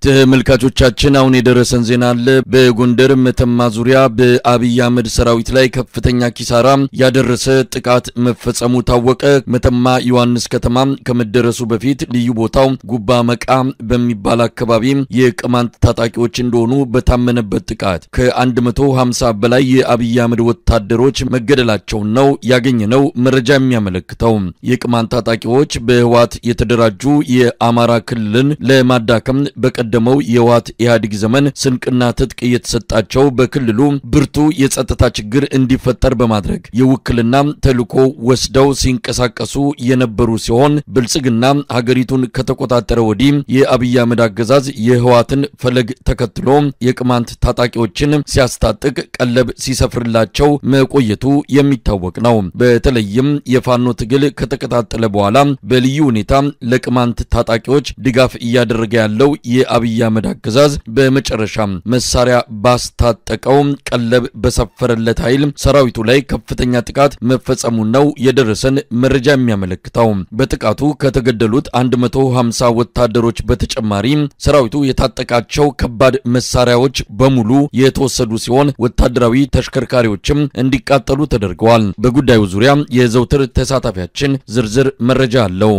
ተመልካቾቻችን አሁን የደረሰን ዜና አለ። በጎንደር መተማ ዙሪያ በአብይ አህመድ ሰራዊት ላይ ከፍተኛ ኪሳራ ያደረሰ ጥቃት መፈጸሙ ታወቀ። መተማ ዮሐንስ ከተማ ከመደረሱ በፊት ልዩ ቦታው ጉባ መቃ በሚባል አካባቢ የቅማንት ታጣቂዎች እንደሆኑ በታመነበት ጥቃት ከ150 በላይ የአብይ አህመድ ወታደሮች መገደላቸው ነው ያገኘነው መረጃ የሚያመለክተው። የቅማንት ታጣቂዎች በህዋት የተደራጁ የአማራ ክልልን ለማዳከም በቀደመው የህዋት ኢህአዴግ ዘመን ስንቅና ትጥቅ የተሰጣቸው በክልሉ ብርቱ የጸጥታ ችግር እንዲፈጠር በማድረግ የውክልና ተልዕኮ ወስደው ሲንቀሳቀሱ የነበሩ ሲሆን ብልጽግና ሀገሪቱን ከተቆጣጠረ ወዲህ የአብይ አህመድ አገዛዝ የህዋትን ፈለግ ተከትሎ የቅማንት ታጣቂዎችን ሲያስታጥቅ ቀለብ ሲሰፍርላቸው መቆየቱ የሚታወቅ ነው። በተለይም የፋኖ ትግል ከተቀጣጠለ በኋላ በልዩ ሁኔታ ለቅማንት ታጣቂዎች ድጋፍ እያደረገ ያለው የአብይ አህመድ አገዛዝ በመጨረሻ መሳሪያ ባስታጠቀው ቀለብ በሰፈረለት ኃይል ሰራዊቱ ላይ ከፍተኛ ጥቃት መፈጸሙ ነው የደረሰን መረጃ የሚያመለክተው። በጥቃቱ ከተገደሉት 150 ወታደሮች በተጨማሪ ሰራዊቱ የታጠቃቸው ከባድ መሳሪያዎች በሙሉ የተወሰዱ ሲሆን ወታደራዊ ተሽከርካሪዎችም እንዲቃጠሉ ተደርገዋል። በጉዳዩ ዙሪያ የዘውትር ተሳታፊያችን ዝርዝር መረጃ አለው።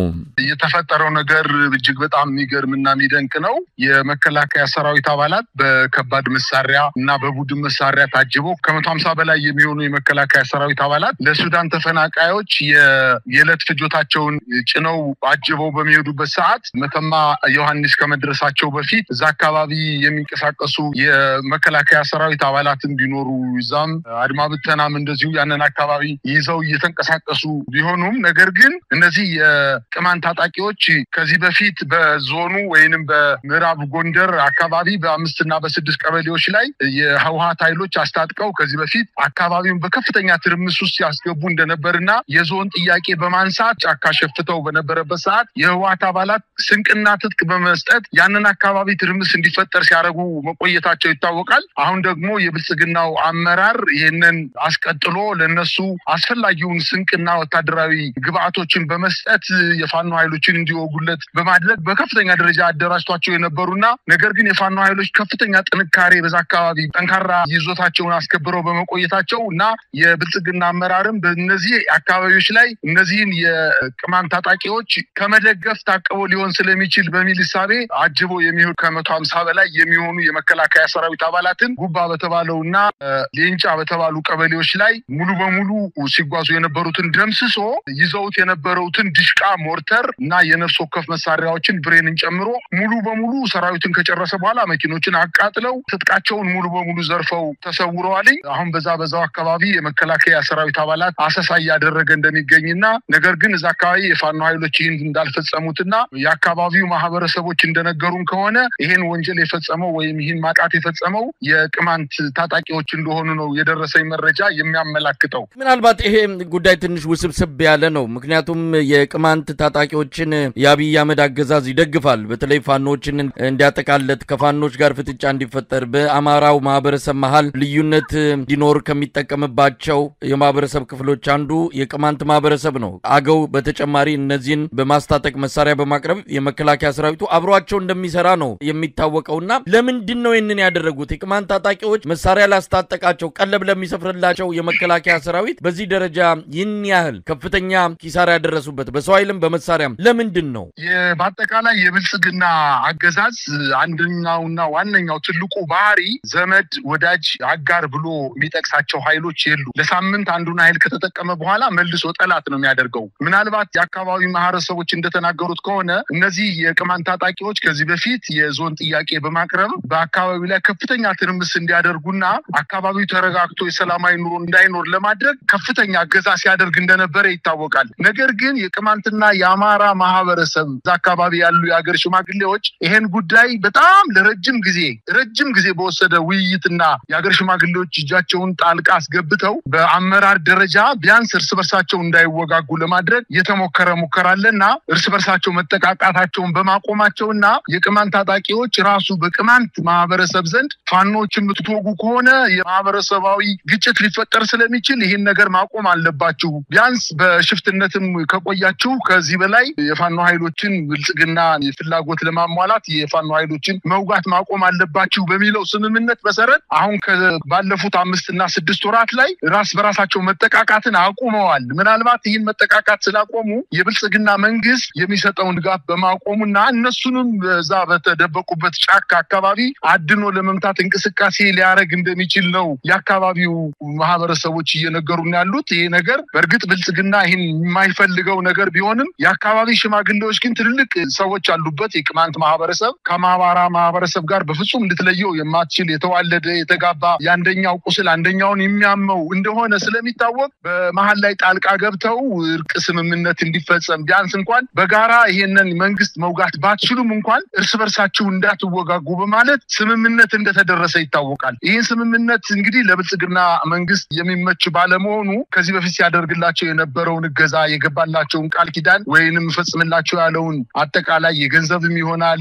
የተፈጠረው ነገር እጅግ በጣም የሚገርምና የሚደንቅ ነው። የመከላከያ ሰራዊት አባላት በከባድ መሳሪያ እና በቡድን መሳሪያ ታጅበው ከ150 በላይ የሚሆኑ የመከላከያ ሰራዊት አባላት ለሱዳን ተፈናቃዮች የዕለት ፍጆታቸውን ጭነው አጅበው በሚሄዱበት ሰዓት መተማ ዮሐንስ ከመድረሳቸው በፊት እዛ አካባቢ የሚንቀሳቀሱ የመከላከያ ሰራዊት አባላትን ቢኖሩ ዛም አድማ ብተናም እንደዚሁ ያንን አካባቢ ይዘው እየተንቀሳቀሱ ቢሆኑም ነገር ግን እነዚህ የቅማንት ታጣቂዎች ከዚህ በፊት በዞኑ ወይንም በምዕራብ ጎንደር አካባቢ በ5 እና በ6 ቀበሌዎች ላይ የህወሓት ኃይሎች አስታጥቀው ከዚህ በፊት አካባቢውን በከፍተኛ ትርምስ ውስጥ ያስገቡ እንደነበርና የዞን ጥያቄ በማንሳት ጫካ ሸፍተው በነበረበት ሰዓት የህወሓት አባላት ስንቅና ትጥቅ በመስጠት ያንን አካባቢ ትርምስ እንዲፈጠር ሲያደርጉ መቆየታቸው ይታወቃል። አሁን ደግሞ የብልጽግናው አመራር ይሄንን አስቀጥሎ ለነሱ አስፈላጊውን ስንቅና ወታደራዊ ግብአቶችን በመስጠት የፋኖ ኃይሎችን እንዲወጉለት በማድረግ በከፍተኛ ደረጃ አደራጅቷቸው የነበሩና ነገር ግን የፋኖ ኃይሎች ከፍተኛ ጥንካሬ በዛ አካባቢ ጠንካራ ይዞታቸውን አስከብረው በመቆየታቸውና የብልጽግና አመራርም በእነዚህ አካባቢዎች ላይ እነዚህን የቅማንት ታጣቂዎች ከመደገፍ ታቀቦ ሊሆን ስለሚችል በሚል ሐሳቤ አጅቦ የሚሆን ከ150 በላይ የሚሆኑ የመከላከያ ሰራዊት አባላትን ጉባ በተባለውና ሌንጫ በተባሉ ቀበሌዎች ላይ ሙሉ በሙሉ ሲጓዙ የነበሩትን ደምስሶ ይዘውት የነበሩትን ድሽቃ ሞርተር እና የነፍስ ወከፍ መሳሪያዎችን ብሬንን ጨምሮ ሙሉ በሙሉ ሰራዊቱን ከጨረሰ በኋላ መኪኖችን አቃጥለው ትጥቃቸውን ሙሉ በሙሉ ዘርፈው ተሰውረዋል። አሁን በዛው አካባቢ የመከላከያ ሰራዊት አባላት አሰሳ ያደረገ እንደሚገኝና ነገር ግን እዛ አካባቢ የፋኖ ኃይሎች ይህን እንዳልፈጸሙትና የአካባቢው ማህበረሰቦች እንደነገሩን ከሆነ ይሄን ወንጀል የፈጸመው ወይም ይህን ማቃት የፈጸመው የቅማንት ታጣቂዎች እንደሆኑ ነው የደረሰኝ መረጃ የሚያመላክተው። ምናልባት ይሄ ጉዳይ ትንሽ ውስብስብ ያለ ነው። ምክንያቱም የቅማንት ታጣቂዎችን የአብይ አህመድ አገዛዝ ይደግፋል። በተለይ ፋኖችን እንዲያጠቃለት ከፋኖች ጋር ፍጥጫ እንዲፈጠር በአማራው ማህበረሰብ መሃል ልዩነት እንዲኖር ከሚጠቀምባቸው የማህበረሰብ ክፍሎች አንዱ የቅማንት ማህበረሰብ ነው። አገው በተጨማሪ እነዚህን በማስታጠቅ መሳሪያ በማቅረብ የመከላከያ ሰራዊቱ አብሯቸው እንደሚሰራ ነው የሚታወቀውና ለምንድን ነው ይሄንን ያደረጉት? የቅማንት ታጣቂዎች መሳሪያ ላስታጠቃቸው ቀለብ ለሚሰፍርላቸው የመከላከያ ሰራዊት በዚህ ደረጃ ይህን ያህል ከፍተኛ ኪሳራ ያደረሱበት በሰው ኃይልም በመሳሪያም ለምንድን ነው? በአጠቃላይ የብልጽግና አገዛዝ አንደኛውና ዋነኛው ትልቁ ባህሪ ዘመድ ወዳጅ አጋር ብሎ የሚጠቅሳቸው ኃይሎች የሉ። ለሳምንት አንዱን ኃይል ከተጠቀመ በኋላ መልሶ ጠላት ነው የሚያደርገው። ምናልባት የአካባቢ ማህበረሰቦች እንደተናገሩት ከሆነ እነዚህ የቅማንት ታጣቂዎች ከዚህ በፊት የዞን ጥያቄ በማቅረብ በአካባቢው ላይ ከፍተኛ ትርምስ እንዲያደርጉና አካባቢው ተረጋግቶ የሰላማዊ ኑሮ እንዳይኖር ለማድረግ ከፍተኛ እገዛ ሲያደርግ እንደነበረ ይታወቃል። ነገር ግን የቅማንትና የአማራ ማህበረሰብ አካባቢ ያሉ የሀገር ሽማግሌዎች ይሄን ጉዳይ በጣም ለረጅም ጊዜ በወሰደ ውይይትና የሀገር ሽማግሌዎች እጃቸውን ጣልቃ አስገብተው በአመራር ደረጃ ቢያንስ እርስ በርሳቸው እንዳይወጋጉ ለማድረግ የተሞከረ ሙከራለና እርስ በርሳቸው መጠቃቃታቸውን በማቆማቸውና የቅማንት ታጣቂዎች ራሱ በቅማንት ማህበረሰብ ዘንድ ፋኖችን ምትወጉ ከሆነ የማህበረሰባዊ ግጭት ሊፈጠር ስለሚችል ይሄን ነገር ማቆም አለባችሁ፣ ቢያንስ በሽፍትነትም ከቆያችሁ ከዚህ በላይ የፋኖ ኃይሎችን ብልጽግና ፍላጎት ለማሟላት የፋኖ ኃይሎችን መውጋት ማቆም አለባችሁ በሚለው ስምምነት መሰረት አሁን ባለፉት 5 እና 6 ወራት ላይ ራስ በራሳቸው መጠቃቃትን አቁመዋል። ምናልባት ይህን መጠቃቃት ስላቆሙ የብልጽግና መንግስት የሚሰጠውን ድጋፍ በማቆሙና እነሱንም በዛ በተደበቁበት ጫካ አካባቢ አድኖ ለመምታት እንቅስቃሴ ሊያረግ እንደሚችል ነው የአካባቢው ማህበረሰቦች እየነገሩን ያሉት። ይሄ ነገር በእርግጥ ብልጽግና ይህን የማይፈልገው ነገር ቢሆንም የአካባቢ ሽማግሌዎች ግን ትልልቅ ሰዎች አሉበት። የቅማንት ማህበረሰብ ከማባራ ማህበረሰብ ጋር በፍጹም ልትለየው የማትችል የተዋለደ የተጋባ ያንደኛው ቁስል አንደኛውን የሚያመው እንደሆነ ስለሚታወቅ በመሃል ላይ ጣልቃ ገብተው እርቅ ስምምነት እንዲፈጸም ቢያንስ እንኳን በጋራ ይሄንን መንግስት መውጋት ባትችሉም እንኳን እርስ በርሳችሁ እንዳትወጋጉ በማለት ስምምነት እንደተደረሰ ይታወቃል። ይሄን ስምምነት እንግዲህ ለብልጽግና መንግስት የሚመች ባለመሆኑ ከዚህ በፊት ሲያደርግላቸው የነበረውን እገዛ የገባላቸውን ቃል ኪዳን ወይንም ፈጽምላቸው ያለውን አጠቃላይ የገንዘብም ይሆናል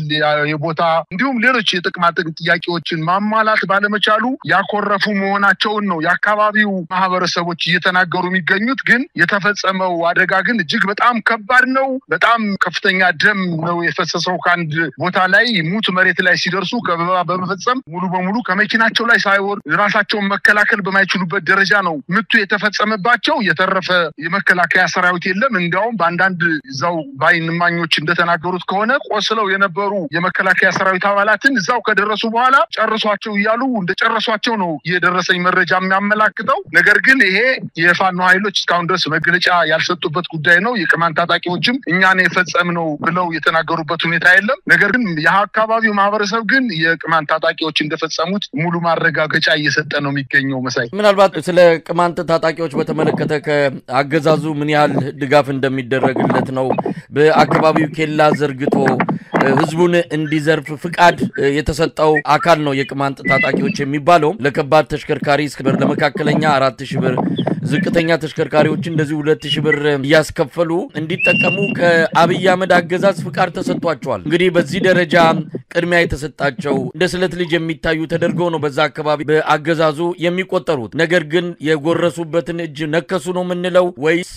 የቦታ እንዲሁም ሌሎች የጥቅማ ጥቅም ጥያቄዎችን ማሟላት ባለመቻሉ ያኮረፉ መሆናቸውን ነው የአካባቢው ማህበረሰቦች እየተናገሩ የሚገኙት። ግን የተፈጸመው አደጋ ግን እጅግ በጣም ከባድ ነው። በጣም ከፍተኛ ደም ነው የፈሰሰው። ከአንድ ቦታ ላይ ሙት መሬት ላይ ሲደርሱ ከበባ በመፈጸም ሙሉ በሙሉ ከመኪናቸው ላይ ሳይወር ራሳቸውን መከላከል በማይችሉበት ደረጃ ነው ምቱ የተፈጸመባቸው። የተረፈ የመከላከያ ሰራዊት የለም። እንዲያውም በአንዳንድ እዛው ባይንማኞች እንደተናገሩት ከሆነ ቆስለው የነበሩ የመከላከያ ሰራዊት አባላትን እዛው ከደረሱ በኋላ ጨርሷቸው እያሉ እንደጨረሷቸው ነው የደረሰኝ መረጃ የሚያመላክተው። ነገር ግን ይሄ የፋኖ ኃይሎች እስካሁን ድረስ መግለጫ ያልሰጡበት ጉዳይ ነው። የቅማንት ታጣቂዎችም እኛን የፈጸምነው ብለው የተናገሩበት ሁኔታ የለም። ነገር ግን የአካባቢው ማህበረሰብ ግን የቅማንት ታጣቂዎች እንደፈጸሙት ሙሉ ማረጋገጫ እየሰጠ ነው የሚገኘው። መሳይ ምናልባት ስለ ቅማንት ታጣቂዎች በተመለከተ ከአገዛዙ ምን ያህል ድጋፍ እንደሚደረግለት ነው በአካባቢው ኬላ ዘርግቶ ህዝቡን እንዲዘርፍ ፍቃድ የተሰጠው አካል ነው የቅማንት ታጣቂዎች የሚባለው። ለከባድ ተሽከርካሪ ለመካከለኛ 4000 ብር ዝቅተኛ ተሽከርካሪዎች እንደዚህ 2000 ብር ያስከፈሉ እንዲጠቀሙ ከአብይ አህመድ አገዛዝ ፍቃድ ተሰጥቷቸዋል። እንግዲህ በዚህ ደረጃ ቅድሚያ የተሰጣቸው እንደ ስለት ልጅ የሚታዩ ተደርገው ነው በዛ አካባቢ በአገዛዙ የሚቆጠሩት። ነገር ግን የጎረሱበትን እጅ ነከሱ ነው የምንለው ወይስ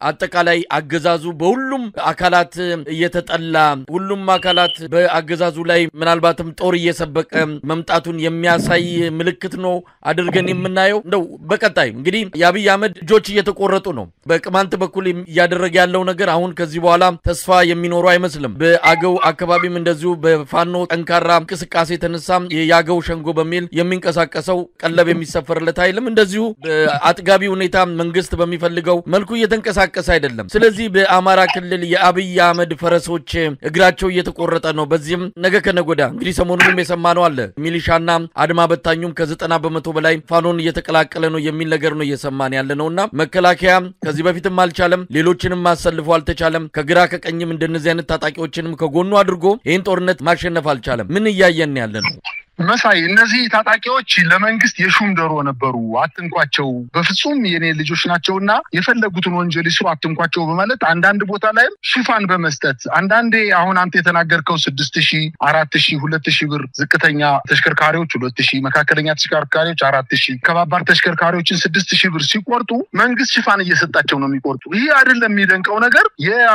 አጠቃላይ አገዛዙ በሁሉም አካላት እየተጠላ ሁሉም አካላት በአገዛዙ ላይ ምናልባትም ጦር እየሰበቀ መምጣቱን የሚያሳይ ምልክት ነው አድርገን የምናየው? እንደው በቀጣይ እንግዲህ የአብይ አህመድ እጆች እየተቆረጡ ነው። በቅማንት በኩል ያደረገ ያለው ነገር አሁን ከዚህ በኋላ ተስፋ የሚኖሩ አይመስልም። በአገው አካባቢም እንደዚሁ በፋኖ ጠንካራ እንቅስቃሴ ተነሳም የያገው ሸንጎ በሚል የሚንቀሳቀሰው ቀለብ የሚሰፈርለት ኃይልም እንደዚሁ በአጥጋቢ ሁኔታ መንግስት በሚፈልገው መልኩ እየተንቀሳቀሰ አይደለም። ስለዚህ በአማራ ክልል የአብይ አህመድ ፈረሶች እግራቸው እየተቆረጠ ነው። በዚህም ነገ ከነጎዳ እንግዲህ ሰሞኑንም የሰማነው አለ ሚሊሻና አድማ በታኙም ከ90% በላይ ፋኖን እየተቀላቀለ ነው የሚል ነገር ነው እየሰማን ያለነውና መከላከያ ከዚህ በፊትም አልቻለም፣ ሌሎችንም ማሰልፎ አልተቻለም። ከግራ ከቀኝም እንደነዚህ አይነት ታጣቂዎችንም ከጎኑ አድርጎ ይሄን ጦርነት ማሸነፍ አልቻለም። ምን እያየን ያለነው? መሳይ እነዚህ ታጣቂዎች ለመንግስት የሹም ደሮ ነበሩ። አትንኳቸው፣ በፍጹም የኔ ልጆች ናቸውና የፈለጉትን ወንጀል ይስሩ፣ አትንኳቸው በማለት አንዳንድ ቦታ ላይ ሽፋን በመስጠት አንዳንዴ አሁን አንተ የተናገርከው 6000 4000 2000 ብር ዝቅተኛ ተሽከርካሪዎች 2000 መካከለኛ ተሽከርካሪዎች 4000 ከባባር ተሽከርካሪዎችን 6000 ብር ሲቆርጡ መንግስት ሽፋን እየሰጣቸው ነው የሚቆርጡ። ይሄ አይደለም የሚደንቀው ነገር።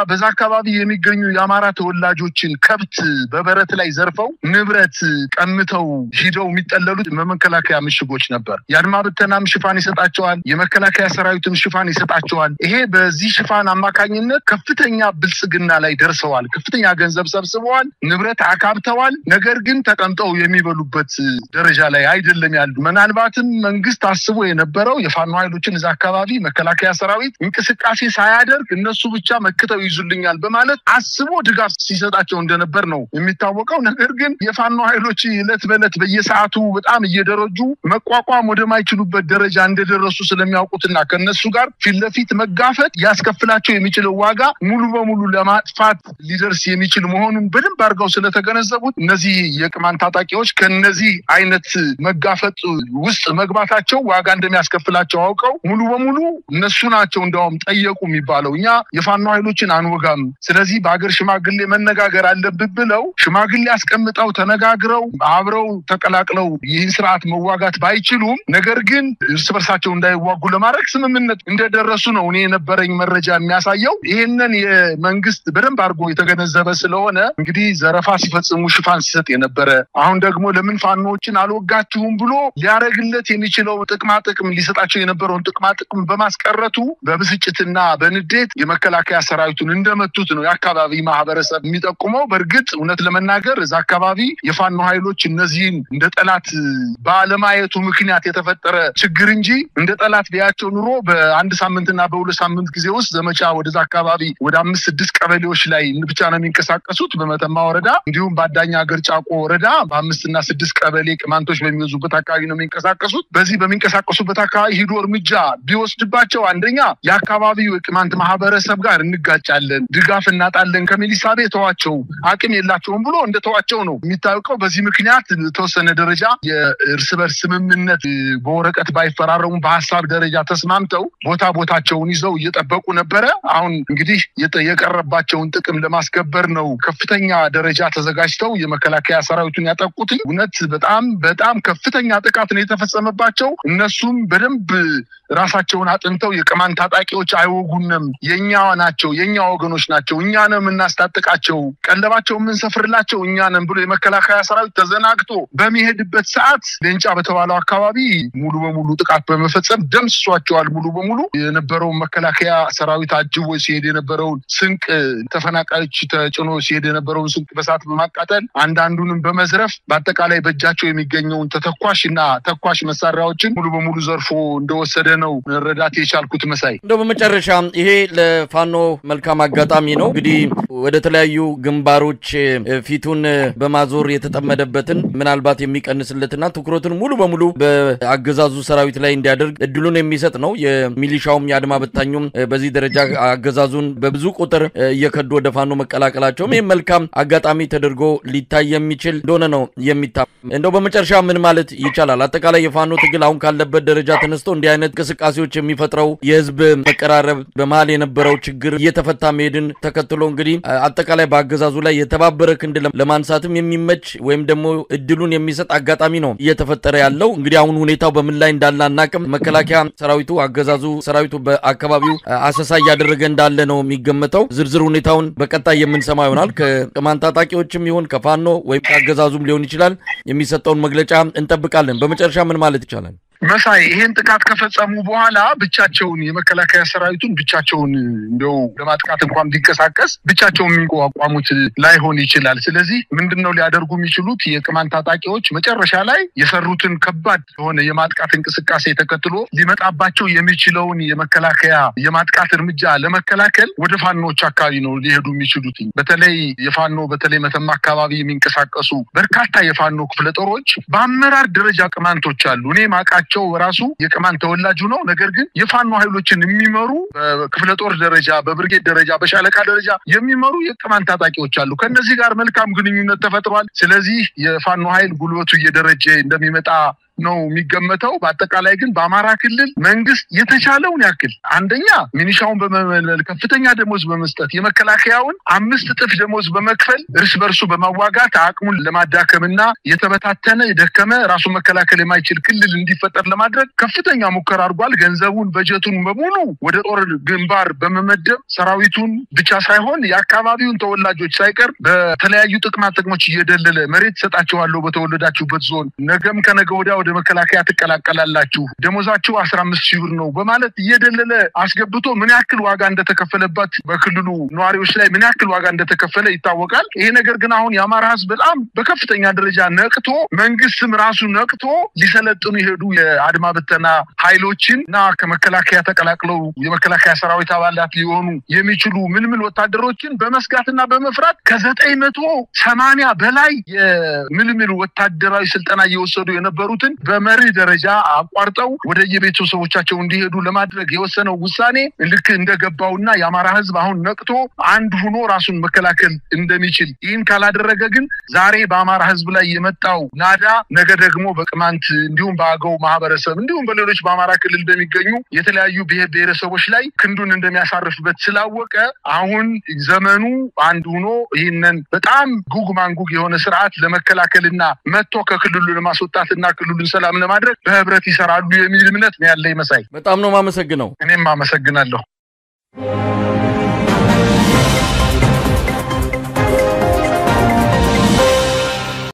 በዛ አካባቢ የሚገኙ የአማራ ተወላጆችን ከብት በበረት ላይ ዘርፈው ንብረት ቀምተው ሂደው የሚጠለሉት በመከላከያ ምሽጎች ነበር። የአድማ ብተናም ሽፋን ይሰጣቸዋል፣ የመከላከያ ሰራዊትም ሽፋን ይሰጣቸዋል። ይሄ በዚህ ሽፋን አማካኝነት ከፍተኛ ብልጽግና ላይ ደርሰዋል። ከፍተኛ ገንዘብ ሰብስበዋል፣ ንብረት አካብተዋል። ነገር ግን ተቀምጠው የሚበሉበት ደረጃ ላይ አይደለም ያሉ። ምናልባትም መንግስት አስቦ የነበረው የፋኖ ኃይሎችን እዛ አካባቢ መከላከያ ሰራዊት እንቅስቃሴ ሳያደርግ እነሱ ብቻ መክተው ይዙልኛል በማለት አስቦ ድጋፍ ሲሰጣቸው እንደነበር ነው የሚታወቀው። ነገር ግን የፋኖ ኃይሎች ዕለት በዕለት በየሰዓቱ በጣም እየደረጁ መቋቋም ወደማይችሉበት ደረጃ እንደደረሱ ስለሚያውቁትና ከነሱ ጋር ፊት ለፊት መጋፈጥ ያስከፍላቸው የሚችለው ዋጋ ሙሉ በሙሉ ለማጥፋት ሊደርስ የሚችል መሆኑን በደንብ አድርገው ስለተገነዘቡት እነዚህ የቅማንት ታጣቂዎች ከነዚህ አይነት መጋፈጥ ውስጥ መግባታቸው ዋጋ እንደሚያስከፍላቸው አውቀው ሙሉ በሙሉ እነሱ ናቸው እንደውም ጠየቁ የሚባለው እኛ የፋኖ ኃይሎችን አንወጋም፣ ስለዚህ በአገር ሽማግሌ መነጋገር አለብን ብለው ሽማግሌ አስቀምጠው ተነጋግረው አብረው ተቀላቅለው ይህን ስርዓት መዋጋት ባይችሉም ነገር ግን እርስ በርሳቸው እንዳይዋጉ ለማድረግ ስምምነት እንደደረሱ ነው እኔ የነበረኝ መረጃ የሚያሳየው። ይሄንን የመንግስት በደንብ አድርጎ የተገነዘበ ስለሆነ እንግዲህ ዘረፋ ሲፈጽሙ ሽፋን ሲሰጥ የነበረ አሁን ደግሞ ለምን ፋኖችን አልወጋችሁም ብሎ ሊያረግለት የሚችለው ጥቅም ሊሰጣቸው የነበረውን ጥቅም በማስቀረቱ በብስጭትና በንዴት የመከላከያ ሰራዊቱን እንደመቱት ነው የአካባቢ ማህበረሰብ የሚጠቁመው። በእርግጥ እውነት ለመናገር እዛ አካባቢ የፋኖ ኃይሎች እነዚህን እንደ ጠላት ባለማየቱ ምክንያት የተፈጠረ ችግር እንጂ እንደ ጠላት ቢያቸው ኑሮ በአንድ ሳምንትና በሁለት ሳምንት ጊዜ ውስጥ ዘመቻ ወደዛ አካባቢ ወደ 5-6 ቀበሌዎች ላይ ብቻ ነው የሚንቀሳቀሱት በመተማ ወረዳ እንዲሁም ባዳኛ ሀገር ጫቆ ወረዳ በ5 እና 6 ቀበሌ ቅማንቶች በሚይዙበት አካባቢ ነው የሚንቀሳቀሱት። በዚህ በሚንቀሳቀሱበት አካባቢ ሂዶ እርምጃ ቢወስድባቸው አንደኛ የአካባቢው የቅማንት ማህበረሰብ ጋር እንጋጫለን፣ ድጋፍ እናጣለን ከሚል ሂሳብ ተዋቸው አቅም የላቸውም ብሎ እንደተዋቸው ነው የሚታወቀው። በዚህ ምክንያት ተወሰነ ደረጃ የእርስ በርስ ስምምነት በወረቀት ባይፈራረሙ በሐሳብ ደረጃ ተስማምተው ቦታቸውን ይዘው እየጠበቁ ነበረ። አሁን እንግዲህ የቀረባቸውን ጥቅም ለማስከበር ነው ከፍተኛ ደረጃ ተዘጋጅተው የመከላከያ ሰራዊቱን ያጠቁት። እውነት በጣም ከፍተኛ ጥቃት ነው የተፈጸመባቸው። እነሱም በደንብ ራሳቸውን አጥንተው የቅማንት ታጣቂዎች አይወጉንም፣ የኛ ናቸው፣ የኛ ወገኖች ናቸው፣ እኛ ነን የምናስታጥቃቸው፣ ቀለባቸው የምንሰፍርላቸው እኛ ነን ብሎ የመከላከያ ሰራዊት ተዘናግቶ በሚሄድበት ሰዓት ሌንጫ በተባለው አካባቢ ሙሉ በሙሉ ጥቃት በመፈጸም ደምስሷቸዋል። ሙሉ በሙሉ የነበረው መከላከያ ሰራዊት አጅቦ ሲሄድ የነበረውን ስንቅ ተፈናቃዮች ተጭኖ ሲሄድ የነበረውን ስንቅ በሳት በማቃጠል አንዳንዱንም በመዝረፍ በአጠቃላይ በእጃቸው የሚገኘውን ተተኳሽና ተኳሽ መሳሪያዎችን ሙሉ በሙሉ ዘርፎ እንደወሰደ ነው ረዳት የቻልኩት። መሳይ እንደው በመጨረሻ ይሄ ለፋኖ መልካም አጋጣሚ ነው እንግዲህ ወደ ተለያዩ ግንባሮች ፊቱን በማዞር የተጠመደበትን ምናልባት የሚቀንስለትና ትኩረቱን ሙሉ በሙሉ በአገዛዙ ሰራዊት ላይ እንዲያደርግ እድሉን የሚሰጥ ነው። የሚሊሻውም ያድማ በታኙም በዚህ ደረጃ አገዛዙን በብዙ ቁጥር እየከዱ ወደ ፋኖ መቀላቀላቸው ይሄ መልካም አጋጣሚ ተደርጎ ሊታይ የሚችል እንደሆነ ነው የሚታመነው። እንደው በመጨረሻ ምን ማለት ይቻላል? አጠቃላይ የፋኖ ትግል አሁን ካለበት ደረጃ ተነስቶ እንዲህ አይነት እንቅስቃሴዎች የሚፈጥረው የህዝብ መቀራረብ በመሃል የነበረው ችግር እየተፈታ መሄድን ተከትሎ እንግዲህ አጠቃላይ በአገዛዙ ላይ የተባበረ ክንድ ለማንሳትም የሚመች ወይም ደግሞ እድሉን የሚሰጥ አጋጣሚ ነው እየተፈጠረ ያለው። እንግዲህ አሁን ሁኔታው በምን ላይ እንዳለ አናቅም። መከላከያ ሰራዊቱ አገዛዙ ሰራዊቱ በአካባቢው አሰሳ እያደረገ እንዳለ ነው የሚገመተው። ዝርዝር ሁኔታውን በቀጣይ የምንሰማ ይሆናል። ከቅማንት ታጣቂዎችም ይሁን ከፋኖ ወይም ከአገዛዙም ሊሆን ይችላል የሚሰጠውን መግለጫ እንጠብቃለን። በመጨረሻ ምን ማለት ይቻላል? መሳይ ይሄን ጥቃት ከፈጸሙ በኋላ ብቻቸውን የመከላከያ ሰራዊቱን ብቻቸውን እንደው ለማጥቃት እንኳን ቢንቀሳቀስ ብቻቸውን የሚቋቋሙት ላይሆን ይችላል። ስለዚህ ምንድነው ሊያደርጉ የሚችሉት? የቅማንት ታጣቂዎች መጨረሻ ላይ የሰሩትን ከባድ የሆነ የማጥቃት እንቅስቃሴ ተከትሎ ሊመጣባቸው የሚችለውን የመከላከያ የማጥቃት እርምጃ ለመከላከል ወደ ፋኖች አካባቢ ነው ሊሄዱ የሚችሉት። በተለይ መተማ አካባቢ የሚንቀሳቀሱ በርካታ የፋኖ ክፍለ ጦሮች በአመራር ደረጃ ቅማንቶች አሉ። እኔ ማቃቸው ራሱ የቅማንት ተወላጁ ነው። ነገር ግን የፋኖ ኃይሎችን የሚመሩ በክፍለ ጦር ደረጃ በብርጌድ ደረጃ በሻለቃ ደረጃ የሚመሩ የቅማንት ታጣቂዎች አሉ። ከነዚህ ጋር መልካም ግንኙነት ተፈጥሯል። ስለዚህ የፋኖ ኃይል ጉልበቱ እየደረጀ እንደሚመጣ ነው የሚገመተው። በአጠቃላይ ግን በአማራ ክልል መንግስት የተቻለውን ያክል አንደኛ ሚኒሻውን በመመልመል ከፍተኛ ደሞዝ በመስጠት የመከላከያውን 5 እጥፍ ደሞዝ በመክፈል እርስ በርሱ በማዋጋት አቅሙን ለማዳከምና የተበታተነ የደከመ ራሱ መከላከል የማይችል ክልል እንዲፈጠር ለማድረግ ከፍተኛ ሙከራ አድርጓል። ገንዘቡን በጀቱን በሙሉ ወደ ጦር ግንባር በመመደብ ሰራዊቱን ብቻ ሳይሆን የአካባቢውን ተወላጆች ሳይቀር በተለያዩ ጥቅሞች እየደለለ መሬት ሰጣቸዋለሁ በተወለዳችሁበት ዞን ነገም ከነገ ወዲያ ወደ መከላከያ ተቀላቀላላችሁ ደሞዛችሁ 15,000 ብር ነው በማለት እየደለለ አስገብቶ ምን ያክል ዋጋ እንደተከፈለበት በክልሉ ነዋሪዎች ላይ ምን ያክል ዋጋ እንደተከፈለ ይታወቃል። ይሄ ነገር ግን አሁን የአማራ ህዝብ በጣም በከፍተኛ ደረጃ ነቅቶ መንግስትም ራሱ ነቅቶ ሊሰለጥኑ ይሄዱ የአድማ በተና ኃይሎችንና ከመከላከያ ተቀላቅለው የመከላከያ ሰራዊት አባላት ሊሆኑ የሚችሉ ምልምል ወታደሮችን በመስጋትና በመፍራት ከ980 በላይ የምልምል ወታደራዊ ስልጠና እየወሰዱ የነበሩትን በመሪ ደረጃ አቋርጠው ወደ የቤተሰቦቻቸው እንዲሄዱ ለማድረግ የወሰነው ውሳኔ ልክ እንደገባውና የአማራ ህዝብ አሁን ነቅቶ አንድ ሆኖ ራሱን መከላከል እንደሚችል ይህን ካላደረገ ግን ዛሬ በአማራ ህዝብ ላይ የመጣው ናዳ ነገ ደግሞ በቅማንት እንዲሁም በአገው ማህበረሰብ እንዲሁም በሌሎች በአማራ ክልል በሚገኙ የተለያዩ ብሔረሰቦች ላይ ክንዱን እንደሚያሳርፍበት ስላወቀ አሁን ዘመኑ አንድ ሆኖ ይህንን በጣም ጉግ ማንጉግ የሆነ ስርዓት ለመከላከልና መጥቶ ከክልሉ ለማስወጣትና ክልሉን ሰላም ለማድረግ በህብረት ይሰራሉ የሚል እምነት ነው ያለኝ። መሳይ በጣም ነው ማመሰግነው። እኔም አመሰግናለሁ።